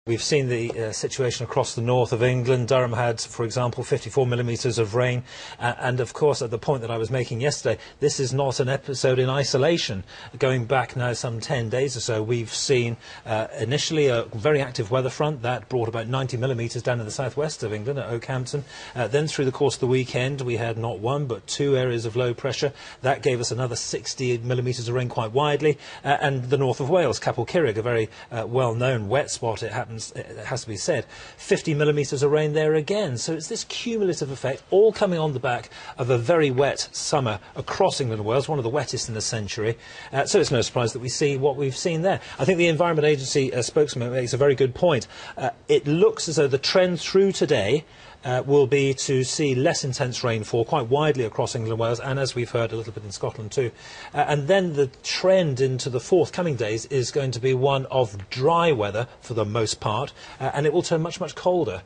We've seen the situation across the north of England. Durham had, for example, 54 millimetres of rain. And of course, at the point that I was making yesterday, this is not an episode in isolation. Going back now some 10 days or so, we've seen initially a very active weather front that brought about 90 millimetres down in the southwest of England at Okehampton. Then through the course of the weekend, we had not one but two areas of low pressure. That gave us another 60 millimetres of rain quite widely. And the north of Wales, Capel Curig, a very well-known wet spot, it has to be said, 50 millimetres of rain there again. So it's this cumulative effect, all coming on the back of a very wet summer across England and Wales, one of the wettest in a century. So it's no surprise that we see what we've seen there. I think the Environment Agency spokesman makes a very good point. It looks as though the trend through today will be to see less intense rainfall quite widely across England and Wales, and as we've heard, a little bit in Scotland too. And then the trend into the forthcoming days is going to be one of dry weather for the most part, and it will turn much, much colder.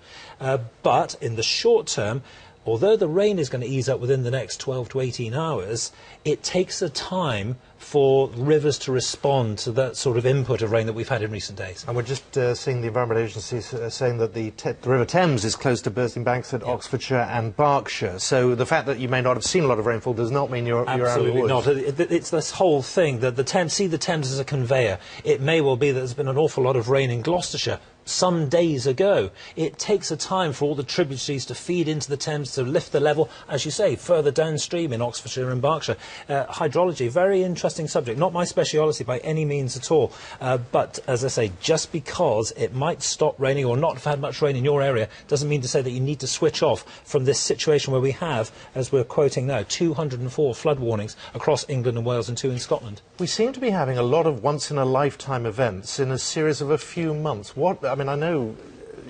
But in the short term, although the rain is going to ease up within the next 12 to 18 hours, it takes a time for rivers to respond to that sort of input of rain that we've had in recent days. And we're just seeing the Environment Agency saying that the River Thames is close to bursting banks at Oxfordshire and Berkshire. So the fact that you may not have seen a lot of rainfall does not mean you're out of the woods. Absolutely not. It's this whole thing that the Thames, see the Thames as a conveyor. It may well be that there's been an awful lot of rain in Gloucestershire some days ago. It takes a time for all the tributaries to feed into the Thames to lift the level, as you say, further downstream in Oxfordshire and Berkshire. Hydrology, very interesting subject. Not my speciality by any means at all. But, as I say, just because it might stop raining or not have had much rain in your area doesn't mean to say that you need to switch off from this situation where we have, as we're quoting now, 204 flood warnings across England and Wales and 2 in Scotland. We seem to be having a lot of once-in-a-lifetime events in a series of a few months. I mean, I know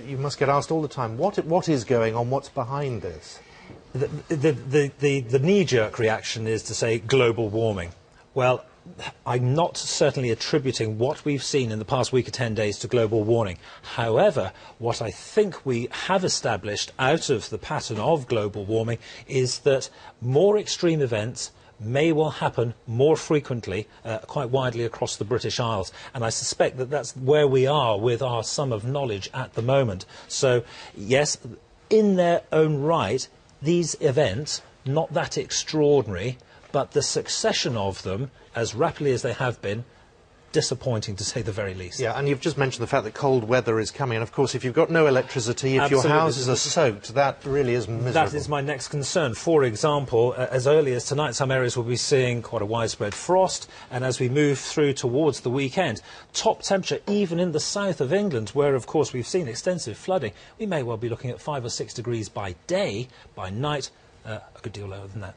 you must get asked all the time, what is going on, what's behind this? The knee-jerk reaction is to say global warming. Well, I'm not certainly attributing what we've seen in the past week or 10 days to global warming. However, what I think we have established out of the pattern of global warming is that more extreme events may well happen more frequently, quite widely across the British Isles. And I suspect that that's where we are with our sum of knowledge at the moment. So, yes, in their own right, these events, not that extraordinary, but the succession of them, as rapidly as they have been, disappointing to say the very least. Yeah, and you've just mentioned the fact that cold weather is coming, and of course if you've got no electricity, if your houses are soaked, that really is miserable. That is my next concern. For example, as early as tonight, some areas will be seeing quite a widespread frost, and as we move through towards the weekend, top temperature even in the south of England, where of course we've seen extensive flooding, we may well be looking at 5 or 6 degrees by day. By night, a good deal lower than that.